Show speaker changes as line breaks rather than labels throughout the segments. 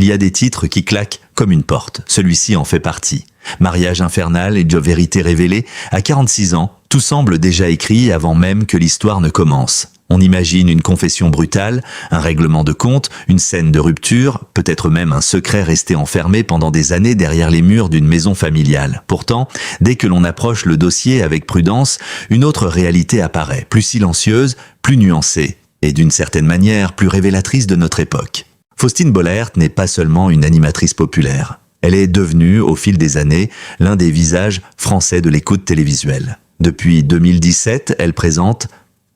y a des titres qui claquent comme une porte. Celui-ci en fait partie. Mariage infernal et Joe Vérité révélé, à 46 ans, tout semble déjà écrit avant même que l'histoire ne commence. On imagine une confession brutale, un règlement de compte, une scène de rupture, peut-être même un secret resté enfermé pendant des années derrière les murs d'une maison familiale. Pourtant, dès que l'on approche le dossier avec prudence, une autre réalité apparaît, plus silencieuse, plus nuancée, et d'une certaine manière plus révélatrice de notre époque. Faustine Bollaert n'est pas seulement une animatrice populaire. Elle est devenue, au fil des années, l'un des visages français de l'écoute télévisuelle. Depuis 2017, elle présente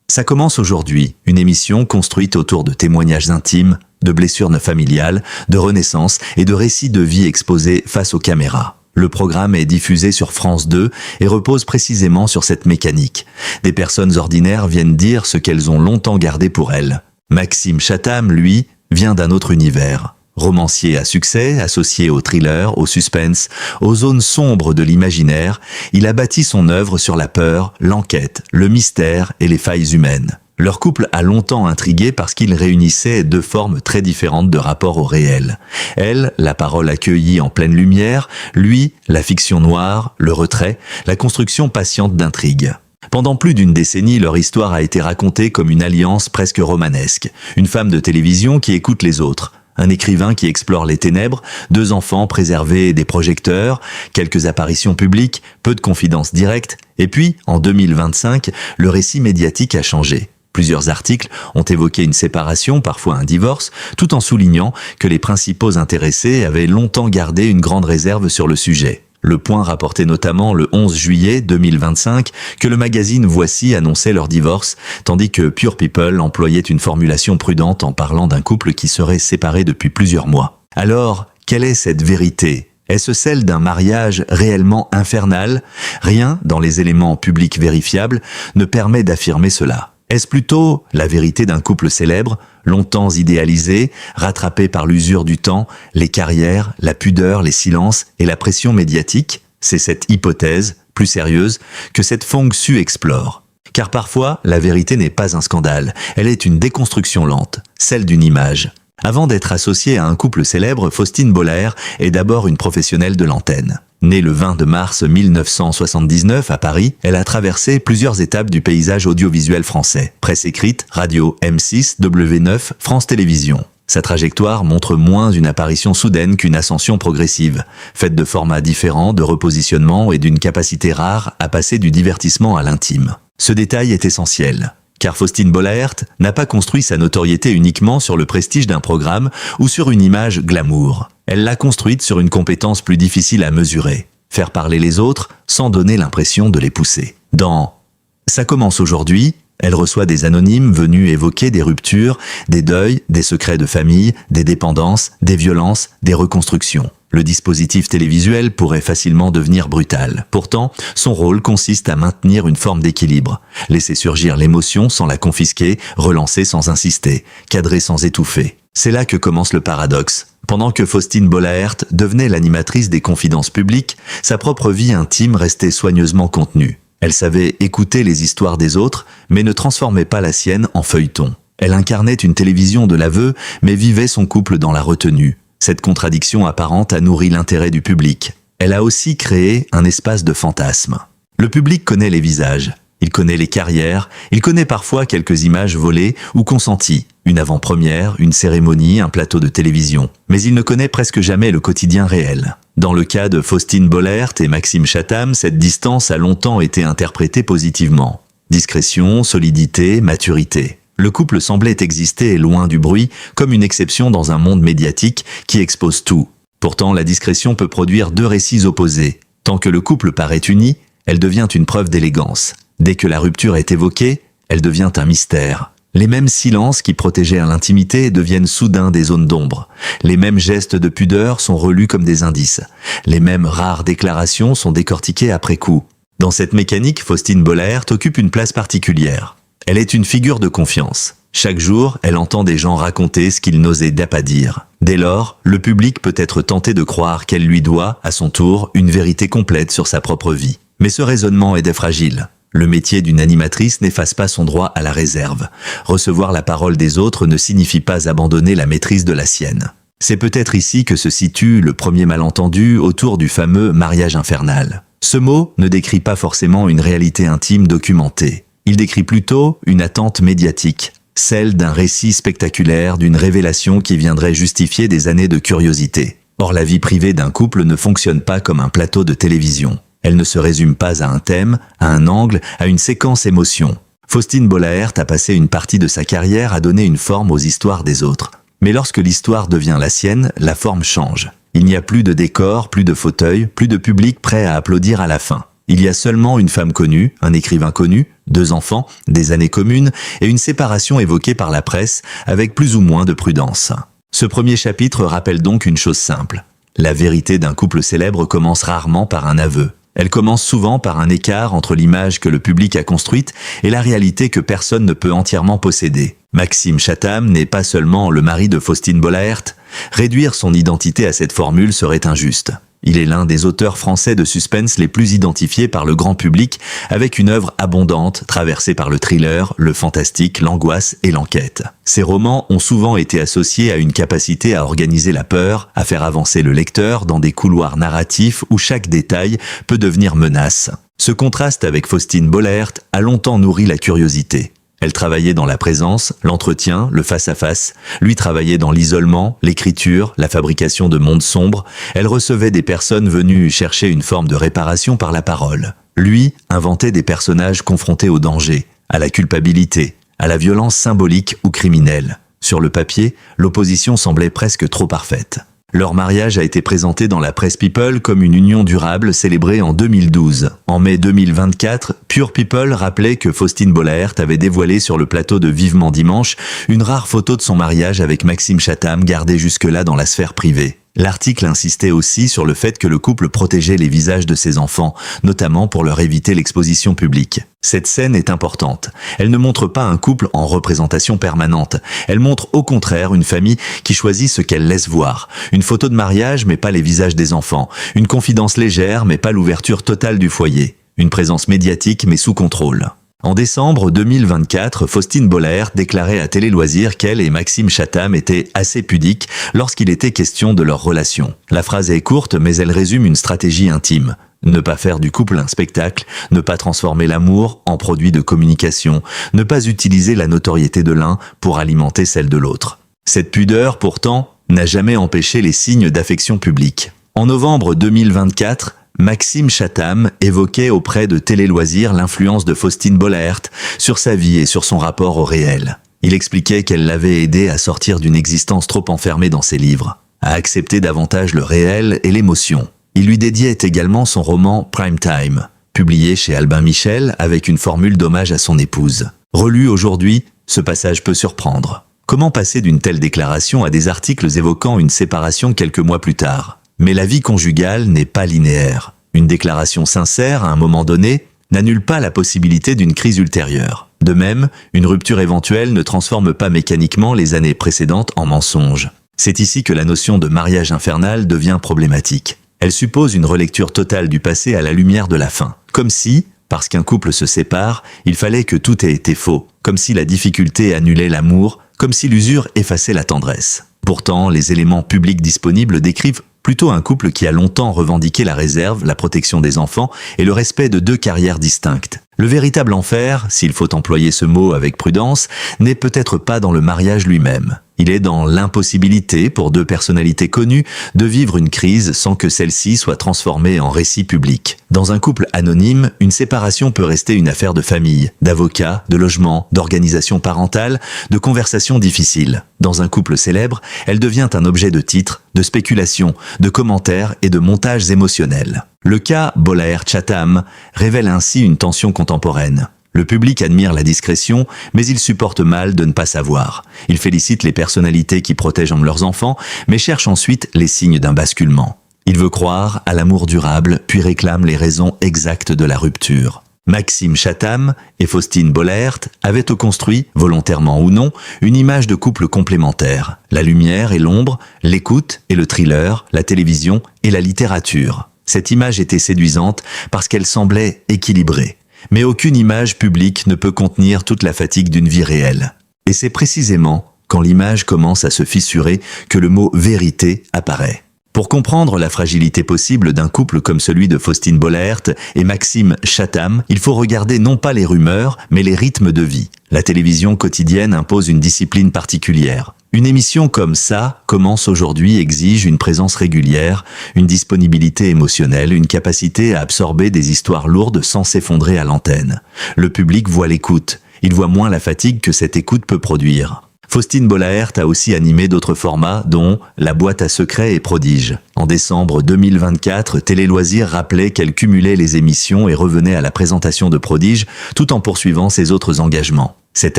Ça commence aujourd'hui, une émission construite autour de témoignages intimes, de blessures familiales, de renaissance et de récits de vie exposés face aux caméras. Le programme est diffusé sur France 2 et repose précisément sur cette mécanique. Des personnes ordinaires viennent dire ce qu'elles ont longtemps gardé pour elles. Maxime Chatham, lui, vient d'un autre univers. Romancier à succès, associé au thriller, au suspense, aux zones sombres de l'imaginaire, il a bâti son œuvre sur la peur, l'enquête, le mystère et les failles humaines. Leur couple a longtemps intrigué parce qu'il réunissait deux formes très différentes de rapport au réel. Elle, la parole accueillie en pleine lumière, lui, la fiction noire, le retrait, la construction patiente d'intrigues. Pendant plus d'une décennie, leur histoire a été racontée comme une alliance presque romanesque. Une femme de télévision qui écoute les autres. Un écrivain qui explore les ténèbres, deux enfants préservés des projecteurs, quelques apparitions publiques, peu de confidences directes, et puis, en 2025, le récit médiatique a changé. Plusieurs articles ont évoqué une séparation, parfois un divorce, tout en soulignant que les principaux intéressés avaient longtemps gardé une grande réserve sur le sujet. Le Point rapportait notamment le 11 juillet 2025 que le magazine Voici annonçait leur divorce, tandis que Pure People employait une formulation prudente en parlant d'un couple qui serait séparé depuis plusieurs mois. Alors, quelle est cette vérité ? Est-ce celle d'un mariage réellement infernal ? Rien, dans les éléments publics vérifiables, ne permet d'affirmer cela. Est-ce plutôt la vérité d'un couple célèbre, longtemps idéalisé, rattrapé par l'usure du temps, les carrières, la pudeur, les silences et la pression médiatique ? C'est cette hypothèse, plus sérieuse, que cette Fong Su explore. Car parfois, la vérité n'est pas un scandale, elle est une déconstruction lente, celle d'une image. Avant d'être associée à un couple célèbre, Faustine Bollaert est d'abord une professionnelle de l'antenne. Née le 20 mars 1979 à Paris, elle a traversé plusieurs étapes du paysage audiovisuel français. Presse écrite, radio, M6, W9, France Télévisions. Sa trajectoire montre moins une apparition soudaine qu'une ascension progressive, faite de formats différents, de repositionnements et d'une capacité rare à passer du divertissement à l'intime. Ce détail est essentiel. Car Faustine Bollaert n'a pas construit sa notoriété uniquement sur le prestige d'un programme ou sur une image glamour. Elle l'a construite sur une compétence plus difficile à mesurer. Faire parler les autres sans donner l'impression de les pousser. Dans « Ça commence aujourd'hui », elle reçoit des anonymes venus évoquer des ruptures, des deuils, des secrets de famille, des dépendances, des violences, des reconstructions. Le dispositif télévisuel pourrait facilement devenir brutal. Pourtant, son rôle consiste à maintenir une forme d'équilibre. Laisser surgir l'émotion sans la confisquer, relancer sans insister, cadrer sans étouffer. C'est là que commence le paradoxe. Pendant que Faustine Bollaert devenait l'animatrice des confidences publiques, sa propre vie intime restait soigneusement contenue. Elle savait écouter les histoires des autres, mais ne transformait pas la sienne en feuilleton. Elle incarnait une télévision de l'aveu, mais vivait son couple dans la retenue. Cette contradiction apparente a nourri l'intérêt du public. Elle a aussi créé un espace de fantasme. Le public connaît les visages, il connaît les carrières, il connaît parfois quelques images volées ou consenties, une avant-première, une cérémonie, un plateau de télévision. Mais il ne connaît presque jamais le quotidien réel. Dans le cas de Faustine Bollaert et Maxime Chatham, cette distance a longtemps été interprétée positivement. Discrétion, solidité, maturité. Le couple semblait exister loin du bruit, comme une exception dans un monde médiatique qui expose tout. Pourtant, la discrétion peut produire deux récits opposés. Tant que le couple paraît uni, elle devient une preuve d'élégance. Dès que la rupture est évoquée, elle devient un mystère. Les mêmes silences qui protégeaient l'intimité deviennent soudain des zones d'ombre. Les mêmes gestes de pudeur sont relus comme des indices. Les mêmes rares déclarations sont décortiquées après coup. Dans cette mécanique, Faustine Bollaert occupe une place particulière. Elle est une figure de confiance. Chaque jour, elle entend des gens raconter ce qu'ils n'osaient pas dire. Dès lors, le public peut être tenté de croire qu'elle lui doit, à son tour, une vérité complète sur sa propre vie. Mais ce raisonnement est fragile. Le métier d'une animatrice n'efface pas son droit à la réserve. Recevoir la parole des autres ne signifie pas abandonner la maîtrise de la sienne. C'est peut-être ici que se situe le premier malentendu autour du fameux mariage infernal. Ce mot ne décrit pas forcément une réalité intime documentée. Il décrit plutôt une attente médiatique, celle d'un récit spectaculaire, d'une révélation qui viendrait justifier des années de curiosité. Or, la vie privée d'un couple ne fonctionne pas comme un plateau de télévision. Elle ne se résume pas à un thème, à un angle, à une séquence émotion. Faustine Bollaert a passé une partie de sa carrière à donner une forme aux histoires des autres. Mais lorsque l'histoire devient la sienne, la forme change. Il n'y a plus de décor, plus de fauteuil, plus de public prêt à applaudir à la fin. Il y a seulement une femme connue, un écrivain connu, 2 enfants, des années communes et une séparation évoquée par la presse avec plus ou moins de prudence. Ce premier chapitre rappelle donc une chose simple. La vérité d'un couple célèbre commence rarement par un aveu. Elle commence souvent par un écart entre l'image que le public a construite et la réalité que personne ne peut entièrement posséder. Maxime Chatham n'est pas seulement le mari de Faustine Bollaert. Réduire son identité à cette formule serait injuste. Il est l'un des auteurs français de suspense les plus identifiés par le grand public, avec une œuvre abondante, traversée par le thriller, le fantastique, l'angoisse et l'enquête. Ses romans ont souvent été associés à une capacité à organiser la peur, à faire avancer le lecteur dans des couloirs narratifs où chaque détail peut devenir menace. Ce contraste avec Faustine Bollaert a longtemps nourri la curiosité. Elle travaillait dans la présence, l'entretien, le face-à-face. Lui travaillait dans l'isolement, l'écriture, la fabrication de mondes sombres. Elle recevait des personnes venues chercher une forme de réparation par la parole. Lui inventait des personnages confrontés au danger, à la culpabilité, à la violence symbolique ou criminelle. Sur le papier, l'opposition semblait presque trop parfaite. Leur mariage a été présenté dans la presse People comme une union durable célébrée en 2012. En mai 2024, Pure People rappelait que Faustine Bollaert avait dévoilé sur le plateau de Vivement Dimanche une rare photo de son mariage avec Maxime Chatham gardée jusque-là dans la sphère privée. L'article insistait aussi sur le fait que le couple protégeait les visages de ses enfants, notamment pour leur éviter l'exposition publique. Cette scène est importante. Elle ne montre pas un couple en représentation permanente. Elle montre au contraire une famille qui choisit ce qu'elle laisse voir. Une photo de mariage mais pas les visages des enfants. Une confidence légère mais pas l'ouverture totale du foyer. Une présence médiatique mais sous contrôle. En décembre 2024, Faustine Bollaert déclarait à Télé Loisirs qu'elle et Maxime Chatham étaient assez pudiques lorsqu'il était question de leur relation. La phrase est courte, mais elle résume une stratégie intime. Ne pas faire du couple un spectacle, ne pas transformer l'amour en produit de communication, ne pas utiliser la notoriété de l'un pour alimenter celle de l'autre. Cette pudeur, pourtant, n'a jamais empêché les signes d'affection publique. En novembre 2024, Maxime Chatham évoquait auprès de Télé Loisirs l'influence de Faustine Bollaert sur sa vie et sur son rapport au réel. Il expliquait qu'elle l'avait aidé à sortir d'une existence trop enfermée dans ses livres, à accepter davantage le réel et l'émotion. Il lui dédiait également son roman Prime Time, publié chez Albin Michel avec une formule d'hommage à son épouse. Relu aujourd'hui, ce passage peut surprendre. Comment passer d'une telle déclaration à des articles évoquant une séparation quelques mois plus tard ? Mais la vie conjugale n'est pas linéaire. Une déclaration sincère, à un moment donné, n'annule pas la possibilité d'une crise ultérieure. De même, une rupture éventuelle ne transforme pas mécaniquement les années précédentes en mensonges. C'est ici que la notion de mariage infernal devient problématique. Elle suppose une relecture totale du passé à la lumière de la fin. Comme si, parce qu'un couple se sépare, il fallait que tout ait été faux. Comme si la difficulté annulait l'amour, comme si l'usure effaçait la tendresse. Pourtant, les éléments publics disponibles décrivent plutôt un couple qui a longtemps revendiqué la réserve, la protection des enfants et le respect de 2 carrières distinctes. Le véritable enfer, s'il faut employer ce mot avec prudence, n'est peut-être pas dans le mariage lui-même. Il est dans l'impossibilité pour 2 personnalités connues de vivre une crise sans que celle-ci soit transformée en récit public. Dans un couple anonyme, une séparation peut rester une affaire de famille, d'avocats, de logement, d'organisation parentale, de conversations difficiles. Dans un couple célèbre, elle devient un objet de titres, de spéculation, de commentaires et de montages émotionnels. Le cas Bollaert-Chatham révèle ainsi une tension contemporaine. Le public admire la discrétion, mais il supporte mal de ne pas savoir. Il félicite les personnalités qui protègent leurs enfants, mais cherche ensuite les signes d'un basculement. Il veut croire à l'amour durable, puis réclame les raisons exactes de la rupture. Maxime Chatham et Faustine Bollaert avaient construit, volontairement ou non, une image de couple complémentaire. La lumière et l'ombre, l'écoute et le thriller, la télévision et la littérature. Cette image était séduisante parce qu'elle semblait équilibrée. Mais aucune image publique ne peut contenir toute la fatigue d'une vie réelle. Et c'est précisément quand l'image commence à se fissurer, que le mot « vérité » apparaît. Pour comprendre la fragilité possible d'un couple comme celui de Faustine Bollaert et Maxime Chatham, il faut regarder non pas les rumeurs, mais les rythmes de vie. La télévision quotidienne impose une discipline particulière. Une émission comme Ça commence aujourd'hui exige une présence régulière, une disponibilité émotionnelle, une capacité à absorber des histoires lourdes sans s'effondrer à l'antenne. Le public voit l'écoute. Il voit moins la fatigue que cette écoute peut produire. Faustine Bollaert a aussi animé d'autres formats, dont La boîte à secrets et Prodige. En décembre 2024, Télé Loisirs rappelait qu'elle cumulait les émissions et revenait à la présentation de Prodige, tout en poursuivant ses autres engagements. Cette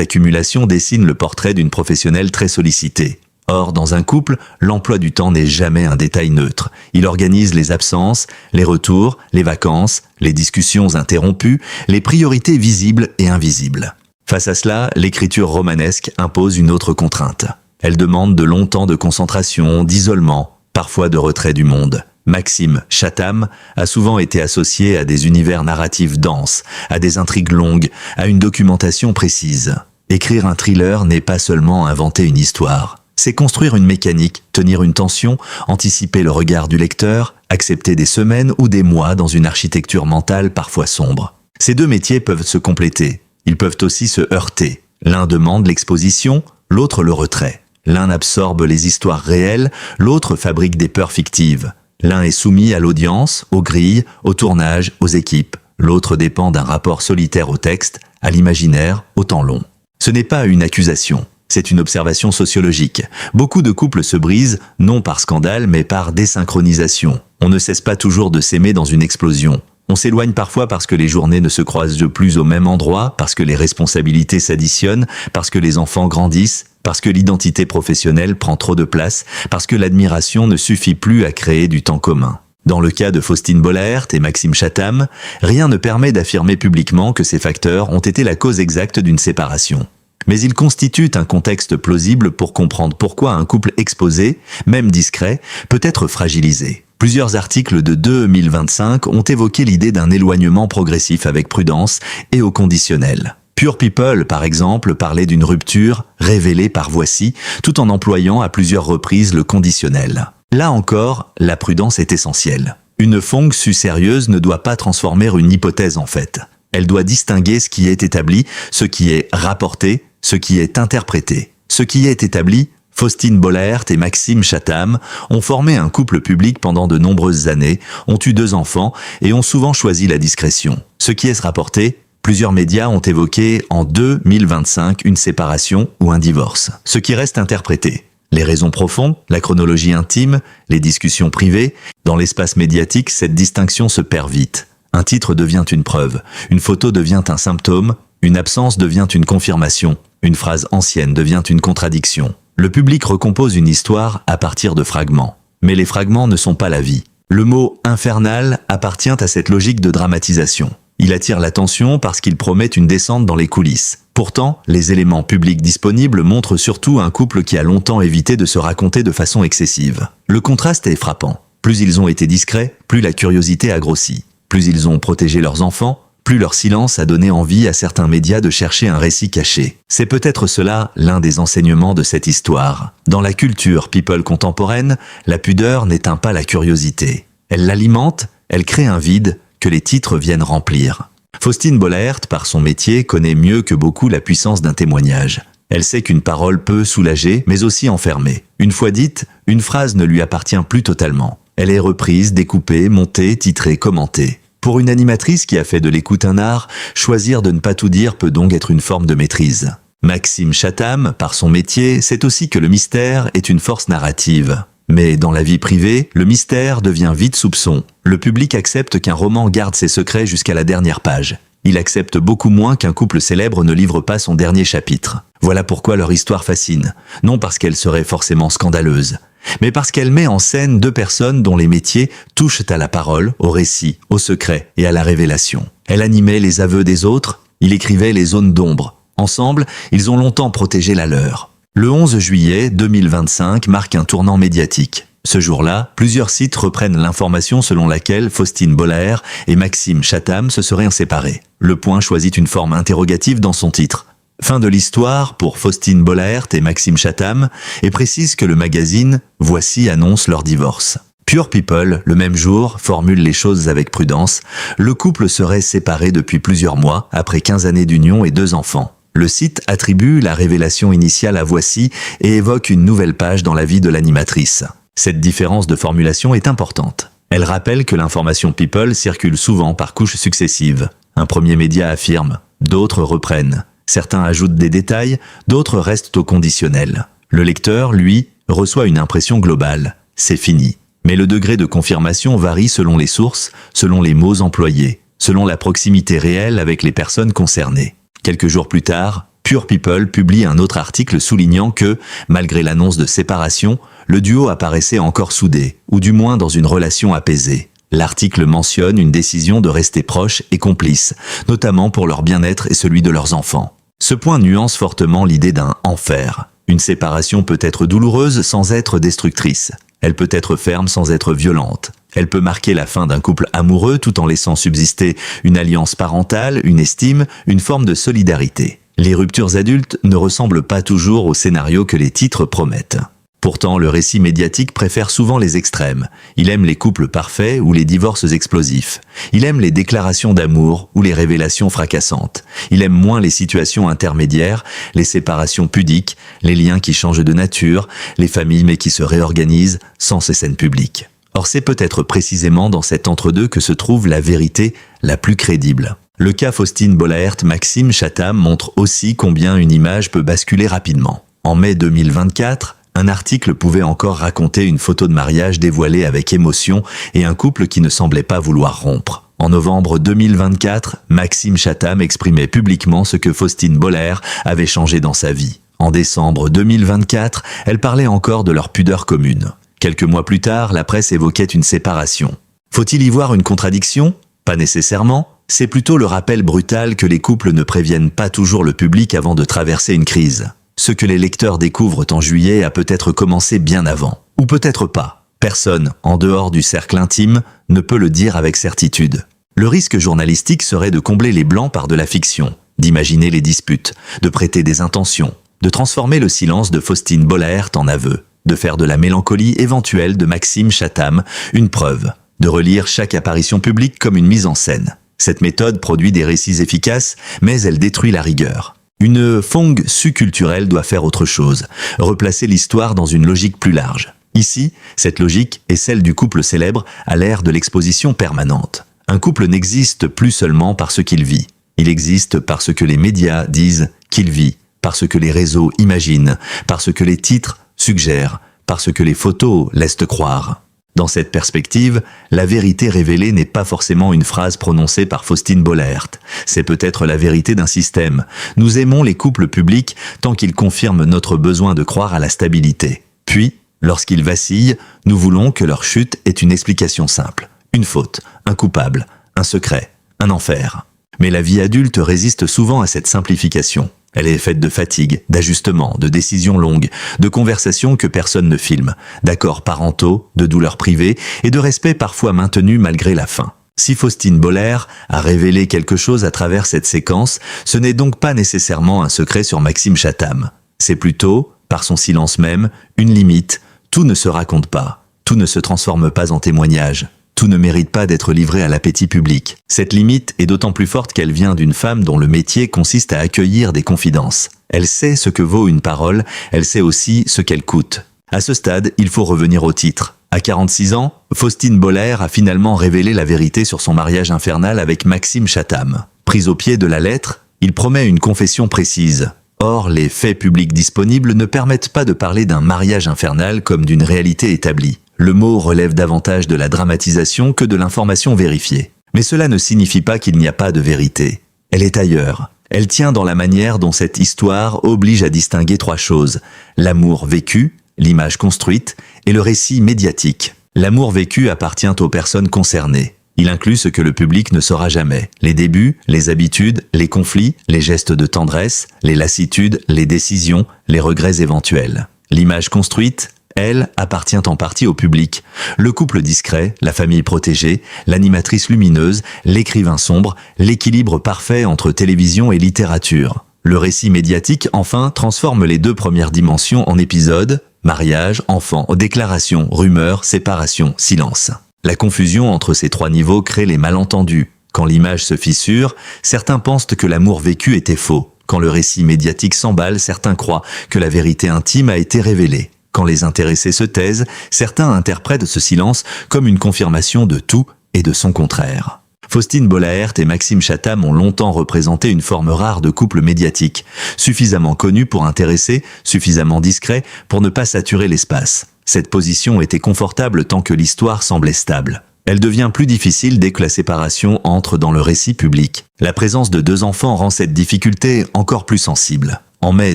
accumulation dessine le portrait d'une professionnelle très sollicitée. Or, dans un couple, l'emploi du temps n'est jamais un détail neutre. Il organise les absences, les retours, les vacances, les discussions interrompues, les priorités visibles et invisibles. Face à cela, l'écriture romanesque impose une autre contrainte. Elle demande de longs temps de concentration, d'isolement, parfois de retrait du monde. Maxime Chatham a souvent été associé à des univers narratifs denses, à des intrigues longues, à une documentation précise. Écrire un thriller n'est pas seulement inventer une histoire. C'est construire une mécanique, tenir une tension, anticiper le regard du lecteur, accepter des semaines ou des mois dans une architecture mentale parfois sombre. Ces deux métiers peuvent se compléter. Ils peuvent aussi se heurter. L'un demande l'exposition, l'autre le retrait. L'un absorbe les histoires réelles, l'autre fabrique des peurs fictives. L'un est soumis à l'audience, aux grilles, au tournage, aux équipes. L'autre dépend d'un rapport solitaire au texte, à l'imaginaire, au temps long. Ce n'est pas une accusation, c'est une observation sociologique. Beaucoup de couples se brisent, non par scandale, mais par désynchronisation. On ne cesse pas toujours de s'aimer dans une explosion. On s'éloigne parfois parce que les journées ne se croisent plus au même endroit, parce que les responsabilités s'additionnent, parce que les enfants grandissent, parce que l'identité professionnelle prend trop de place, parce que l'admiration ne suffit plus à créer du temps commun. Dans le cas de Faustine Bollaert et Maxime Chatham, rien ne permet d'affirmer publiquement que ces facteurs ont été la cause exacte d'une séparation. Mais ils constituent un contexte plausible pour comprendre pourquoi un couple exposé, même discret, peut être fragilisé. Plusieurs articles de 2025 ont évoqué l'idée d'un éloignement progressif avec prudence et au conditionnel. Pure People, par exemple, parlait d'une rupture révélée par Voici, tout en employant à plusieurs reprises le conditionnel. Là encore, la prudence est essentielle. Une fonction sérieuse ne doit pas transformer une hypothèse en fait. Elle doit distinguer ce qui est établi, ce qui est rapporté, ce qui est interprété. Ce qui est établi, Faustine Bollaert et Maxime Chatham ont formé un couple public pendant de nombreuses années, ont eu 2 enfants et ont souvent choisi la discrétion. Ce qui est rapporté, plusieurs médias ont évoqué en 2025 une séparation ou un divorce. Ce qui reste interprété, les raisons profondes, la chronologie intime, les discussions privées, dans l'espace médiatique, cette distinction se perd vite. Un titre devient une preuve, une photo devient un symptôme, une absence devient une confirmation, une phrase ancienne devient une contradiction. Le public recompose une histoire à partir de fragments. Mais les fragments ne sont pas la vie. Le mot « infernal » appartient à cette logique de dramatisation. Il attire l'attention parce qu'il promet une descente dans les coulisses. Pourtant, les éléments publics disponibles montrent surtout un couple qui a longtemps évité de se raconter de façon excessive. Le contraste est frappant. Plus ils ont été discrets, plus la curiosité a grossi. Plus ils ont protégé leurs enfants, plus leur silence a donné envie à certains médias de chercher un récit caché. C'est peut-être cela l'un des enseignements de cette histoire. Dans la culture people contemporaine, la pudeur n'éteint pas la curiosité. Elle l'alimente, elle crée un vide que les titres viennent remplir. Faustine Bollaert, par son métier, connaît mieux que beaucoup la puissance d'un témoignage. Elle sait qu'une parole peut soulager, mais aussi enfermer. Une fois dite, une phrase ne lui appartient plus totalement. Elle est reprise, découpée, montée, titrée, commentée. Pour une animatrice qui a fait de l'écoute un art, choisir de ne pas tout dire peut donc être une forme de maîtrise. Maxime Chatham, par son métier, sait aussi que le mystère est une force narrative. Mais dans la vie privée, le mystère devient vite soupçon. Le public accepte qu'un roman garde ses secrets jusqu'à la dernière page. Il accepte beaucoup moins qu'un couple célèbre ne livre pas son dernier chapitre. Voilà pourquoi leur histoire fascine. Non parce qu'elle serait forcément scandaleuse, mais parce qu'elle met en scène 2 personnes dont les métiers touchent à la parole, au récit, au secret et à la révélation. Elle animait les aveux des autres, il écrivait les zones d'ombre. Ensemble, ils ont longtemps protégé la leur. Le 11 juillet 2025 marque un tournant médiatique. Ce jour-là, plusieurs sites reprennent l'information selon laquelle Faustine Bollaert et Maxime Chatham se seraient séparés. Le Point choisit une forme interrogative dans son titre. Fin de l'histoire pour Faustine Bollaert et Maxime Chatham et précise que le magazine Voici annonce leur divorce. Pure People, le même jour, formule les choses avec prudence. Le couple serait séparé depuis plusieurs mois, après 15 années d'union et 2 enfants. Le site attribue la révélation initiale à Voici et évoque une nouvelle page dans la vie de l'animatrice. Cette différence de formulation est importante. Elle rappelle que l'information People circule souvent par couches successives. Un premier média affirme, d'autres reprennent. Certains ajoutent des détails, d'autres restent au conditionnel. Le lecteur, lui, reçoit une impression globale. C'est fini. Mais le degré de confirmation varie selon les sources, selon les mots employés, selon la proximité réelle avec les personnes concernées. Quelques jours plus tard, Pure People publie un autre article soulignant que, malgré l'annonce de séparation, le duo apparaissait encore soudé, ou du moins dans une relation apaisée. L'article mentionne une décision de rester proches et complices, notamment pour leur bien-être et celui de leurs enfants. Ce point nuance fortement l'idée d'un « enfer ». Une séparation peut être douloureuse sans être destructrice. Elle peut être ferme sans être violente. Elle peut marquer la fin d'un couple amoureux tout en laissant subsister une alliance parentale, une estime, une forme de solidarité. Les ruptures adultes ne ressemblent pas toujours au scénario que les titres promettent. Pourtant, le récit médiatique préfère souvent les extrêmes. Il aime les couples parfaits ou les divorces explosifs. Il aime les déclarations d'amour ou les révélations fracassantes. Il aime moins les situations intermédiaires, les séparations pudiques, les liens qui changent de nature, les familles mais qui se réorganisent sans ces scènes publiques. Or, c'est peut-être précisément dans cet entre-deux que se trouve la vérité la plus crédible. Le cas Faustine Bollaert-Maxime Chatham montre aussi combien une image peut basculer rapidement. En mai 2024, un article pouvait encore raconter une photo de mariage dévoilée avec émotion et un couple qui ne semblait pas vouloir rompre. En novembre 2024, Maxime Chatham exprimait publiquement ce que Faustine Bollaert avait changé dans sa vie. En décembre 2024, elle parlait encore de leur pudeur commune. Quelques mois plus tard, la presse évoquait une séparation. Faut-il y voir une contradiction ? Pas nécessairement. C'est plutôt le rappel brutal que les couples ne préviennent pas toujours le public avant de traverser une crise. Ce que les lecteurs découvrent en juillet a peut-être commencé bien avant. Ou peut-être pas. Personne, en dehors du cercle intime, ne peut le dire avec certitude. Le risque journalistique serait de combler les blancs par de la fiction, d'imaginer les disputes, de prêter des intentions, de transformer le silence de Faustine Bollaert en aveu, de faire de la mélancolie éventuelle de Maxime Chatham une preuve, de relire chaque apparition publique comme une mise en scène. Cette méthode produit des récits efficaces, mais elle détruit la rigueur. Une fong su-culturelle doit faire autre chose, replacer l'histoire dans une logique plus large. Ici, cette logique est celle du couple célèbre à l'ère de l'exposition permanente. Un couple n'existe plus seulement parce qu'il vit. Il existe parce que les médias disent qu'il vit, parce que les réseaux imaginent, parce que les titres suggèrent, parce que les photos laissent croire. Dans cette perspective, la vérité révélée n'est pas forcément une phrase prononcée par Faustine Bollaert. C'est peut-être la vérité d'un système. Nous aimons les couples publics tant qu'ils confirment notre besoin de croire à la stabilité. Puis, lorsqu'ils vacillent, nous voulons que leur chute ait une explication simple. Une faute, un coupable, un secret, un enfer. Mais la vie adulte résiste souvent à cette simplification. Elle est faite de fatigue, d'ajustements, de décisions longues, de conversations que personne ne filme, d'accords parentaux, de douleurs privées et de respect parfois maintenu malgré la fin. Si Faustine Bollaert a révélé quelque chose à travers cette séquence, ce n'est donc pas nécessairement un secret sur Maxime Chatham. C'est plutôt, par son silence même, une limite. Tout ne se raconte pas, tout ne se transforme pas en témoignage. Tout ne mérite pas d'être livré à l'appétit public. Cette limite est d'autant plus forte qu'elle vient d'une femme dont le métier consiste à accueillir des confidences. Elle sait ce que vaut une parole, elle sait aussi ce qu'elle coûte. À ce stade, il faut revenir au titre. À 46 ans, Faustine Bollaert a finalement révélé la vérité sur son mariage infernal avec Maxime Chatham. Pris au pied de la lettre, il promet une confession précise. Or, les faits publics disponibles ne permettent pas de parler d'un mariage infernal comme d'une réalité établie. Le mot relève davantage de la dramatisation que de l'information vérifiée. Mais cela ne signifie pas qu'il n'y a pas de vérité. Elle est ailleurs. Elle tient dans la manière dont cette histoire oblige à distinguer 3 choses. L'amour vécu, l'image construite, et le récit médiatique. L'amour vécu appartient aux personnes concernées. Il inclut ce que le public ne saura jamais. Les débuts, les habitudes, les conflits, les gestes de tendresse, les lassitudes, les décisions, les regrets éventuels. L'image construite, elle, appartient en partie au public. Le couple discret, la famille protégée, l'animatrice lumineuse, l'écrivain sombre, l'équilibre parfait entre télévision et littérature. Le récit médiatique, enfin, transforme les deux premières dimensions en épisodes, mariage, enfant, déclaration, rumeur, séparation, silence. La confusion entre ces trois niveaux crée les malentendus. Quand l'image se fissure, certains pensent que l'amour vécu était faux. Quand le récit médiatique s'emballe, certains croient que la vérité intime a été révélée. Quand les intéressés se taisent, certains interprètent ce silence comme une confirmation de tout et de son contraire. Faustine Bollaert et Maxime Chatham ont longtemps représenté une forme rare de couple médiatique, suffisamment connu pour intéresser, suffisamment discret pour ne pas saturer l'espace. Cette position était confortable tant que l'histoire semblait stable. Elle devient plus difficile dès que la séparation entre dans le récit public. La présence de deux enfants rend cette difficulté encore plus sensible. En mai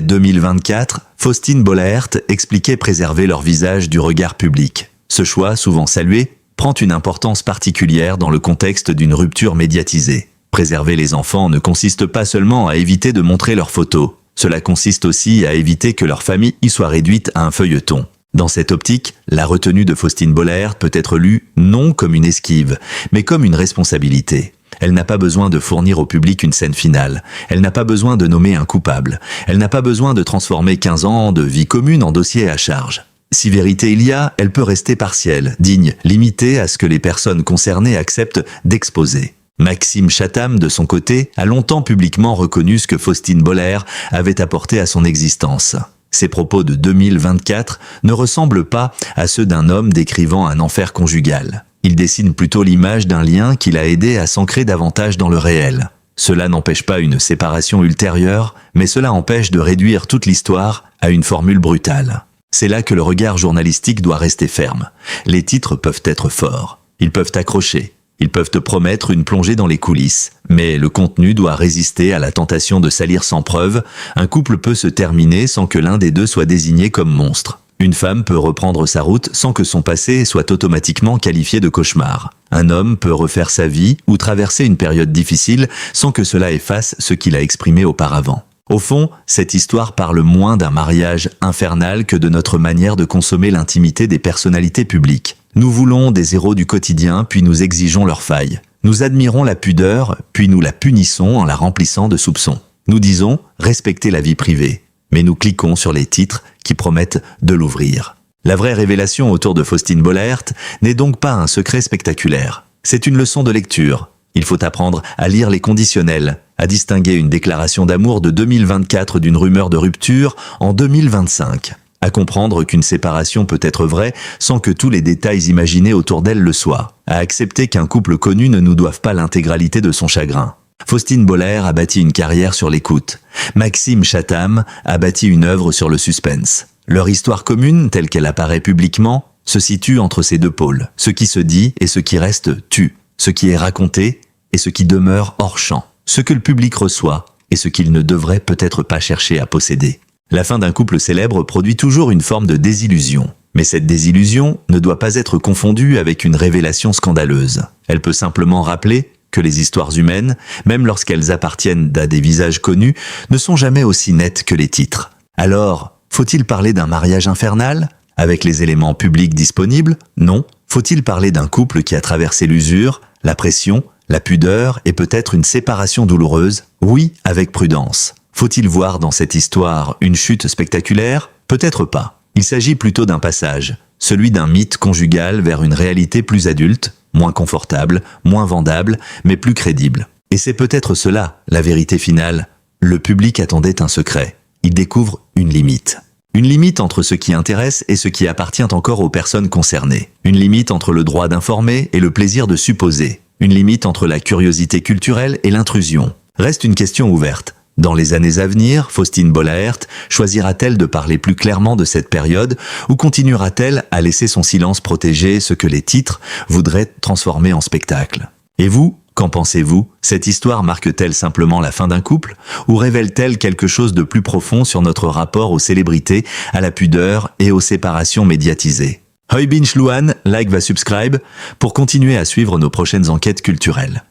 2024, Faustine Bollaert expliquait préserver leur visage du regard public. Ce choix, souvent salué, prend une importance particulière dans le contexte d'une rupture médiatisée. Préserver les enfants ne consiste pas seulement à éviter de montrer leurs photos. Cela consiste aussi à éviter que leur famille y soit réduite à un feuilleton. Dans cette optique, la retenue de Faustine Bollaert peut être lue non comme une esquive, mais comme une responsabilité. Elle n'a pas besoin de fournir au public une scène finale. Elle n'a pas besoin de nommer un coupable. Elle n'a pas besoin de transformer 15 ans de vie commune en dossier à charge. Si vérité il y a, elle peut rester partielle, digne, limitée à ce que les personnes concernées acceptent d'exposer. Maxime Chatham, de son côté, a longtemps publiquement reconnu ce que Faustine Bollaert avait apporté à son existence. Ses propos de 2024 ne ressemblent pas à ceux d'un homme décrivant un enfer conjugal. Il dessine plutôt l'image d'un lien qui l'a aidé à s'ancrer davantage dans le réel. Cela n'empêche pas une séparation ultérieure, mais cela empêche de réduire toute l'histoire à une formule brutale. C'est là que le regard journalistique doit rester ferme. Les titres peuvent être forts, ils peuvent accrocher, ils peuvent te promettre une plongée dans les coulisses, mais le contenu doit résister à la tentation de salir sans preuve. Un couple peut se terminer sans que l'un des deux soit désigné comme monstre. Une femme peut reprendre sa route sans que son passé soit automatiquement qualifié de cauchemar. Un homme peut refaire sa vie ou traverser une période difficile sans que cela efface ce qu'il a exprimé auparavant. Au fond, cette histoire parle moins d'un mariage infernal que de notre manière de consommer l'intimité des personnalités publiques. Nous voulons des héros du quotidien, puis nous exigeons leurs failles. Nous admirons la pudeur, puis nous la punissons en la remplissant de soupçons. Nous disons « respecter la vie privée », mais nous cliquons sur les titres qui promettent de l'ouvrir. La vraie révélation autour de Faustine Bollaert n'est donc pas un secret spectaculaire. C'est une leçon de lecture. Il faut apprendre à lire les conditionnels, à distinguer une déclaration d'amour de 2024 d'une rumeur de rupture en 2025, à comprendre qu'une séparation peut être vraie sans que tous les détails imaginés autour d'elle le soient, à accepter qu'un couple connu ne nous doive pas l'intégralité de son chagrin. Faustine Bollaert a bâti une carrière sur l'écoute. Maxime Chatham a bâti une œuvre sur le suspense. Leur histoire commune, telle qu'elle apparaît publiquement, se situe entre ces deux pôles. Ce qui se dit et ce qui reste tue. Ce qui est raconté et ce qui demeure hors champ. Ce que le public reçoit et ce qu'il ne devrait peut-être pas chercher à posséder. La fin d'un couple célèbre produit toujours une forme de désillusion. Mais cette désillusion ne doit pas être confondue avec une révélation scandaleuse. Elle peut simplement rappeler que les histoires humaines, même lorsqu'elles appartiennent à des visages connus, ne sont jamais aussi nettes que les titres. Alors, faut-il parler d'un mariage infernal, avec les éléments publics disponibles? Non. Faut-il parler d'un couple qui a traversé l'usure, la pression, la pudeur et peut-être une séparation douloureuse? Oui, avec prudence. Faut-il voir dans cette histoire une chute spectaculaire? Peut-être pas. Il s'agit plutôt d'un passage, celui d'un mythe conjugal vers une réalité plus adulte, moins confortable, moins vendable, mais plus crédible. Et c'est peut-être cela, la vérité finale. Le public attendait un secret. Il découvre une limite. Une limite entre ce qui intéresse et ce qui appartient encore aux personnes concernées. Une limite entre le droit d'informer et le plaisir de supposer. Une limite entre la curiosité culturelle et l'intrusion. Reste une question ouverte. Dans les années à venir, Faustine Bollaert choisira-t-elle de parler plus clairement de cette période ou continuera-t-elle à laisser son silence protéger ce que les titres voudraient transformer en spectacle? Et vous, qu'en pensez-vous? Cette histoire marque-t-elle simplement la fin d'un couple ou révèle-t-elle quelque chose de plus profond sur notre rapport aux célébrités, à la pudeur et aux séparations médiatisées? Hoi bin Shluan, like va subscribe pour continuer à suivre nos prochaines enquêtes culturelles.